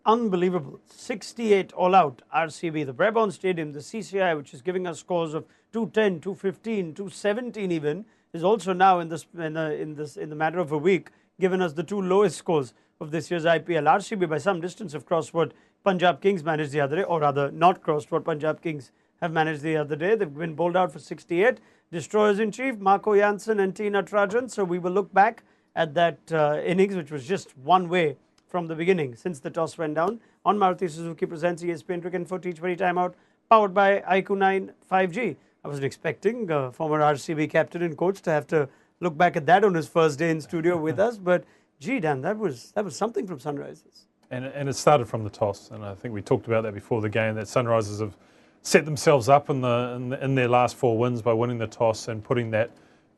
Unbelievable. 68 all out RCB. The Brabant Stadium, the CCI, which is giving us scores of 210, 215, 217 even, is also now in the matter of a week given us the two lowest scores of this year's IPL. RCB by some distance have crossed what Punjab Kings managed the other day, or rather not crossed what Punjab Kings have managed the other day. They've been bowled out for 68. Destroyers in chief, Marco Jansen and T Natarajan. So we will look back at that innings, which was just one way from the beginning since the toss went down. On Maruti Suzuki presents ESPN Cricket Info T20 timeout, powered by IQ 9 5G. I wasn't expecting former RCB captain and coach to have to look back at that on his first day in studio with us, but gee, Dan, that was something from Sunrisers. And it started from the toss, and I think we talked about that before the game, that Sunrisers have set themselves up in their last four wins by winning the toss and putting that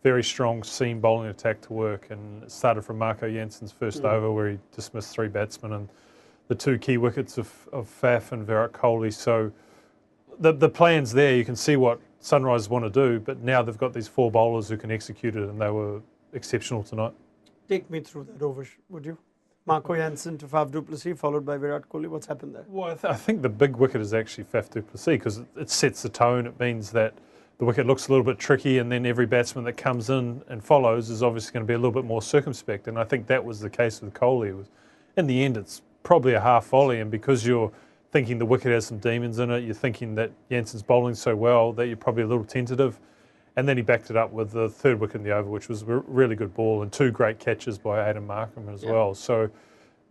very strong seam bowling attack to work. And it started from Marco Jansen's first over, where he dismissed three batsmen and the two key wickets of Faf and Virat Kohli. So the plan's there. You can see what Sunrisers want to do, but now they've got these four bowlers who can execute it, and they were exceptional tonight. Take me through that over, would you? Marco Jansen to Faf du Plessis, followed by Virat Kohli. What's happened there? Well, I think the big wicket is actually Faf du Plessis, because it sets the tone. It means that the wicket looks a little bit tricky, and then every batsman that comes in and follows is obviously going to be a little bit more circumspect. And I think that was the case with Kohli. In the end, it's probably a half volley, and because you're thinking the wicket has some demons in it, you're thinking that Jansen's bowling so well that you're probably a little tentative. And then he backed it up with the third wicket in the over, which was a really good ball, and two great catches by Adam Markham as well. So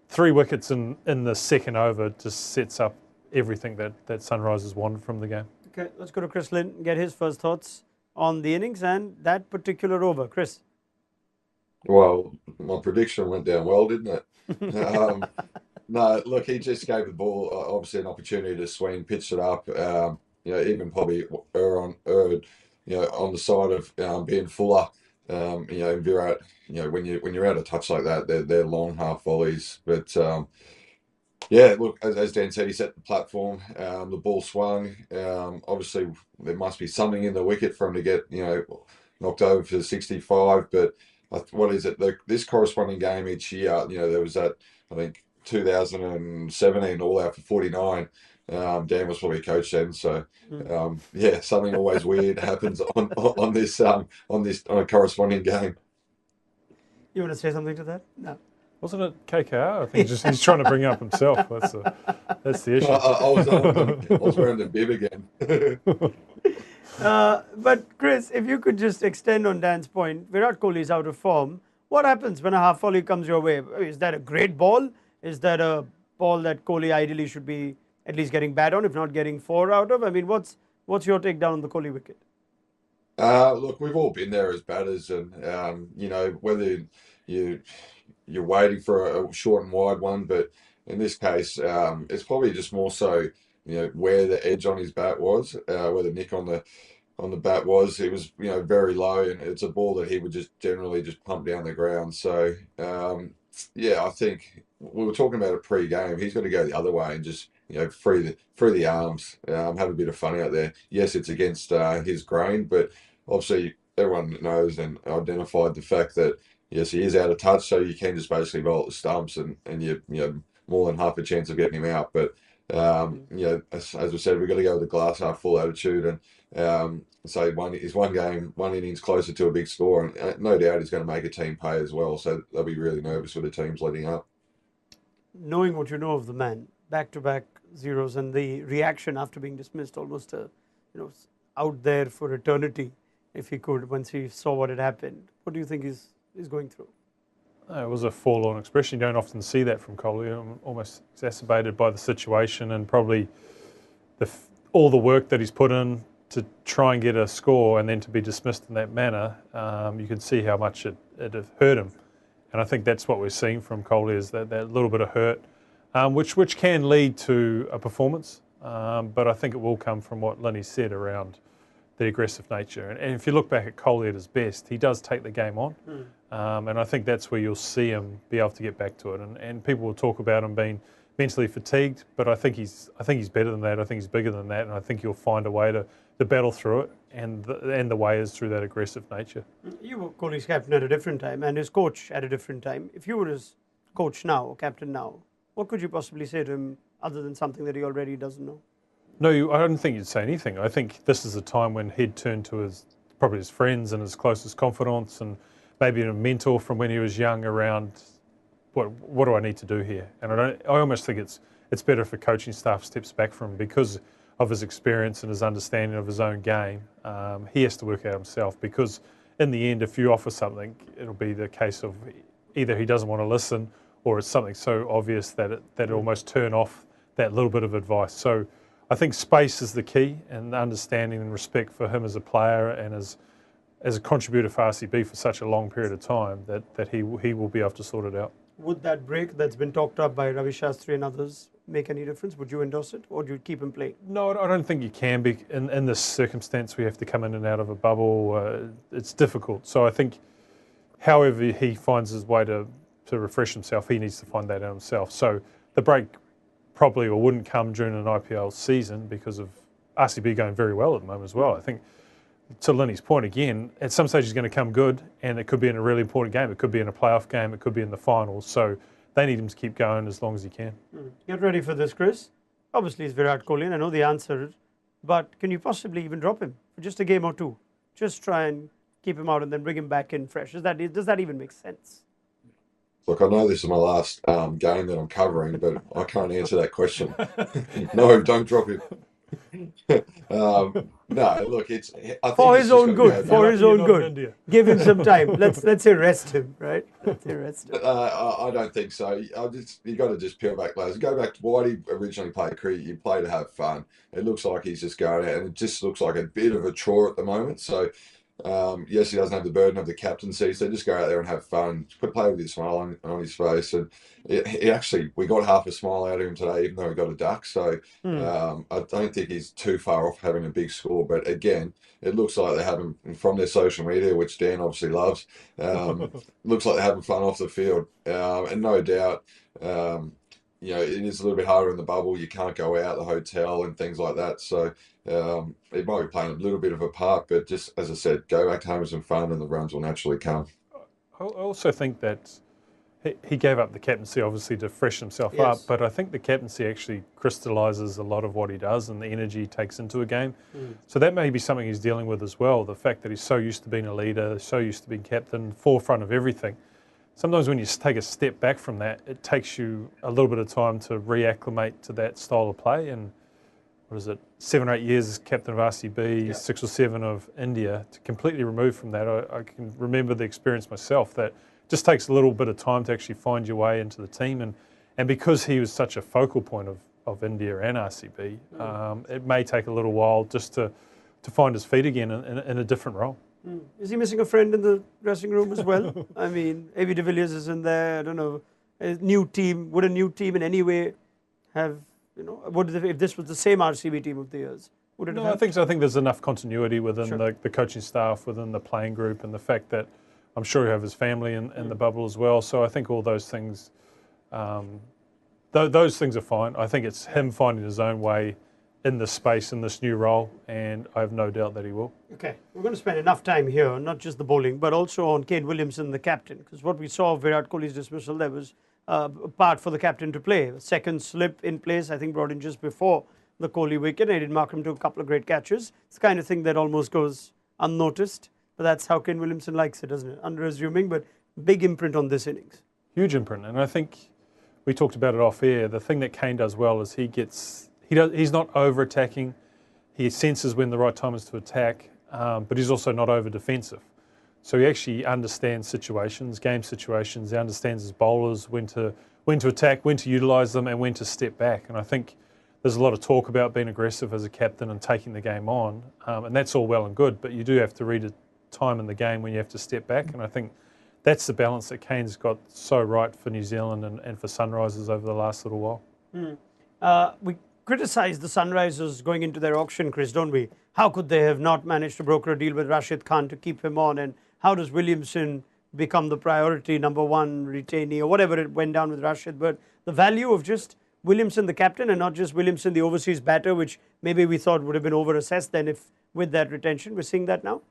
3 wickets in the second over just sets up everything that Sunrisers wanted from the game. Okay, let's go to Chris Lynn and get his first thoughts on the innings and that particular over. Chris. Well, my prediction went down well, didn't it? No, look, he just gave the ball obviously an opportunity to swing, pitched it up. Even probably on the side of being fuller. Virat. When you're out of touch like that, they're long half volleys, but. Yeah, look, as Dan said, he set the platform. The ball swung. Obviously, there must be something in the wicket for him to get, knocked over for 65. But what is it? This corresponding game each year, there was that, I think, 2017 all out for 49. Dan was probably a coach then, so something always weird happens on this on a corresponding game. You want to say something to that? No. Wasn't it KKR? I think he's trying to bring up himself. That's the issue. I was wearing the bib again. But Chris, if you could just extend on Dan's point, Virat Kohli is out of form. What happens when a half volley comes your way? Is that a great ball? Is that a ball that Kohli ideally should be at least getting bat on, if not getting 4 out of? I mean, what's your take down on the Kohli wicket? Look, we've all been there as batters, and whether you're waiting for a short and wide one, but in this case, it's probably just more so, where the edge on his bat was, where the nick on the bat was. It was, very low, and it's a ball that he would just generally just pump down the ground. So, I think we were talking about it pre-game. He's got to go the other way and just, free the arms, have a bit of fun out there. Yes, it's against his grain, but obviously everyone knows and identified the fact that, yes, he is out of touch, so you can just basically roll at the stumps and you more than half a chance of getting him out. But, as we said, we've got to go with the glass half full attitude and say one innings closer to a big score. And no doubt he's going to make a team pay as well, so they'll be really nervous with the teams leading up. Knowing what you know of the man, back-to-back zeros and the reaction after being dismissed, almost out there for eternity, if he could, once he saw what had happened. What do you think is going through? It was a forlorn expression. You don't often see that from Kohli, almost exacerbated by the situation and probably all the work that he's put in to try and get a score and then to be dismissed in that manner. You can see how much it hurt him. And I think that's what we're seeing from Kohli, is that little bit of hurt, which can lead to a performance. But I think it will come from what Lenny said around the aggressive nature. And if you look back at Kohli at his best, he does take the game on. And I think that's where you'll see him be able to get back to it. And people will talk about him being mentally fatigued, but I think he's better than that. I think he's bigger than that, and I think he'll find a way to battle through it. And the way is through that aggressive nature. You were Kohli's captain at a different time, and his coach at a different time. If you were his coach now, or captain now, what could you possibly say to him other than something that he already doesn't know? No, I don't think you'd say anything. I think this is a time when he'd turn to probably his friends and his closest confidants, and maybe a mentor from when he was young around what do I need to do here. And I almost think it's better if a coaching staff steps back from him because of his experience and his understanding of his own game. He has to work out himself, because in the end, if you offer something, it'll be the case of either he doesn't want to listen, or it's something so obvious that it almost turn off that little bit of advice. So I think space is the key, and understanding and respect for him as a player and as a contributor for RCB for such a long period of time, that he will be able to sort it out. Would that break that's been talked up by Ravi Shastri and others make any difference? Would you endorse it, or do you keep him playing? No, I don't think you can be. In this circumstance, we have to come in and out of a bubble. It's difficult. So I think however he finds his way to refresh himself, he needs to find that out himself. So the break probably or wouldn't come during an IPL season because of RCB going very well at the moment as well. I think, to Linny's point again, at some stage he's going to come good, and it could be in a really important game. It could be in a playoff game. It could be in the finals. So they need him to keep going as long as he can. Get ready for this, Chris. Obviously, it's Virat Kohli, and I know the answer, but can you possibly even drop him for just a game or two? Just try and keep him out and then bring him back in fresh. Does that even make sense? Look, I know this is my last game that I'm covering, but I can't answer that question. No, don't drop him. No, look, I think for it's his just own gotta good. go For down. his own good. Give him some time. Let's say rest him, right? Let's say rest him. I don't think so. You got to just peel back layers. Go back to why he originally played cricket. You play to have fun. It looks like he's just going out, and it just looks like a bit of a chore at the moment. So, yes, he doesn't have the burden of the captaincy. So just go out there and have fun. Play with a smile on his face, and we got half a smile out of him today, even though he got a duck. So I don't think he's too far off having a big score. But again, it looks like they're having, from their social media, which Dan obviously loves, looks like they're having fun off the field. And no doubt, it is a little bit harder in the bubble. You can't go out the hotel and things like that. So it might be playing a little bit of a part. But just as I said, go back home with some fun, and the runs will naturally come. I also think that he gave up the captaincy, obviously, to freshen himself Yes. up, but I think the captaincy actually crystallises a lot of what he does and the energy he takes into a game. So that may be something he's dealing with as well, the fact that he's so used to being a leader, so used to being captain, forefront of everything. Sometimes when you take a step back from that, it takes you a little bit of time to reacclimate to that style of play. And 7 or 8 years as captain of RCB, 6 or 7 of India, to completely remove from that. I can remember the experience myself that just takes a little bit of time to actually find your way into the team. And because he was such a focal point of India and RCB, it may take a little while just to find his feet again in a different role. Is he missing a friend in the dressing room as well? I mean, A.B. de Villiers is in there. I don't know. A new team. Would a new team in any way have, if this was the same RCB team of the years? Would it No, have? I think so. I think there's enough continuity within Sure. the coaching staff, within the playing group, and the fact that I'm sure you have his family in the bubble as well. So I think all those things, those things are fine. I think it's him finding his own way in this space, in this new role, and I have no doubt that he will. Okay, we're going to spend enough time here, not just the bowling, but also on Kane Williamson, the captain, because what we saw of Virat Kohli's dismissal, there was a part for the captain to play. A second slip in place, I think, brought in just before the Kohli wicket, and it marked him to a couple of great catches. It's the kind of thing that almost goes unnoticed, but that's how Kane Williamson likes it, doesn't it? Under-assuming, but big imprint on this innings. Huge imprint, and I think we talked about it off air. The thing that Kane does well is he's not over-attacking. He senses when the right time is to attack, but he's also not over-defensive. So he actually understands situations, game situations. He understands his bowlers, when to attack, when to utilise them, and when to step back. And I think there's a lot of talk about being aggressive as a captain and taking the game on, and that's all well and good, but you do have to read a time in the game when you have to step back, and I think that's the balance that Kane's got so right for New Zealand and for Sunrisers over the last little while. criticize the Sunrisers going into their auction, Chris, don't we? How could they have not managed to broker a deal with Rashid Khan to keep him on? And how does Williamson become the priority #1 retainee or whatever it went down with Rashid? But the value of just Williamson, the captain, and not just Williamson, the overseas batter, which maybe we thought would have been overassessed then if with that retention. We're seeing that now.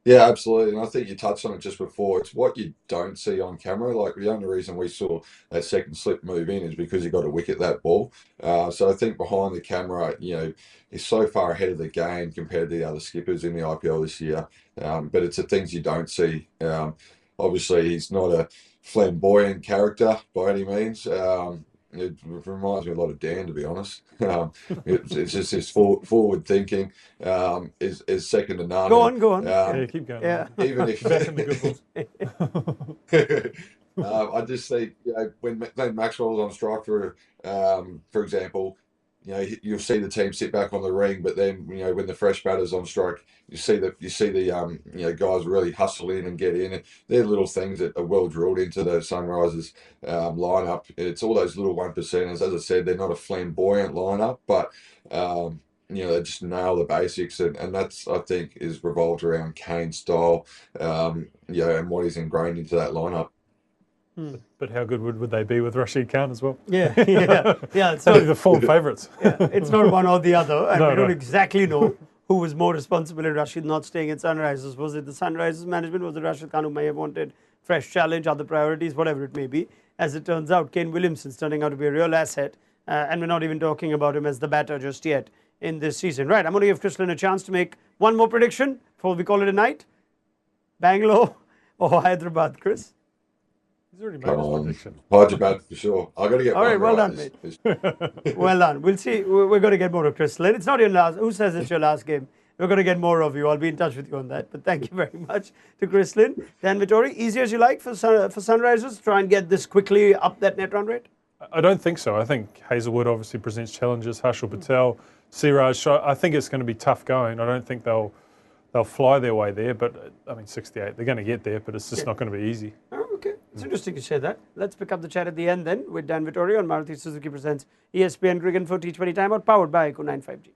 Yeah, absolutely. And I think you touched on it just before. It's what you don't see on camera. Like the only reason we saw that second slip move in is because he got a wicket that ball. So I think behind the camera, he's so far ahead of the game compared to the other skippers in the IPL this year. But it's the things you don't see. Obviously, he's not a flamboyant character by any means. It reminds me a lot of Dan, to be honest. It's just his forward thinking is second to none. Go on. Yeah, keep going. Yeah. Even if Back in the good books. I just think when Glenn Maxwell's on strike for example, you'll see the team sit back on the ring, but then when the fresh batter's on strike, you see the guys really hustle in and get in. And they're little things that are well drilled into the Sunrisers lineup. It's all those little 1%ers. As I said, they're not a flamboyant lineup, but they just nail the basics, and that's, I think, is revolved around Kane's style, and what he's ingrained into that lineup. But how good would they be with Rashid Khan as well? Yeah. It's only the form favourites. Yeah, it's not one or the other, and No, we don't no. exactly know who was more responsible in Rashid not staying at Sunrisers. Was it the Sunrisers management? Was it Rashid Khan who may have wanted fresh challenge, other priorities, whatever it may be? As it turns out, Kane Williamson's turning out to be a real asset, and we're not even talking about him as the batter just yet in this season. Right, I'm going to give Chris Lynn a chance to make one more prediction before we call it a night. Bangalore or Hyderabad, Chris? He's already made his prediction. Hyderabad for sure. I got to get All right, one well right. done, mate. Well done. We'll see. We're going to get more of Chris Lynn. It's not your last. Who says it's your last game? We're going to get more of you. I'll be in touch with you on that. But thank you very much to Chris Lynn. Dan Vettori, easy as you like for Sunrisers. Try and get this quickly up that net run rate. I don't think so. I think Hazelwood obviously presents challenges. Harshal Patel, Siraj. I think it's going to be tough going. I don't think they'll fly their way there. But 68. They're going to get there, but it's just not going to be easy. Oh, okay. It's interesting you say that. Let's pick up the chat at the end then with Dan Vettori on Maruti Suzuki presents ESPN Cricket for T20 Timeout, powered by Eco 95G.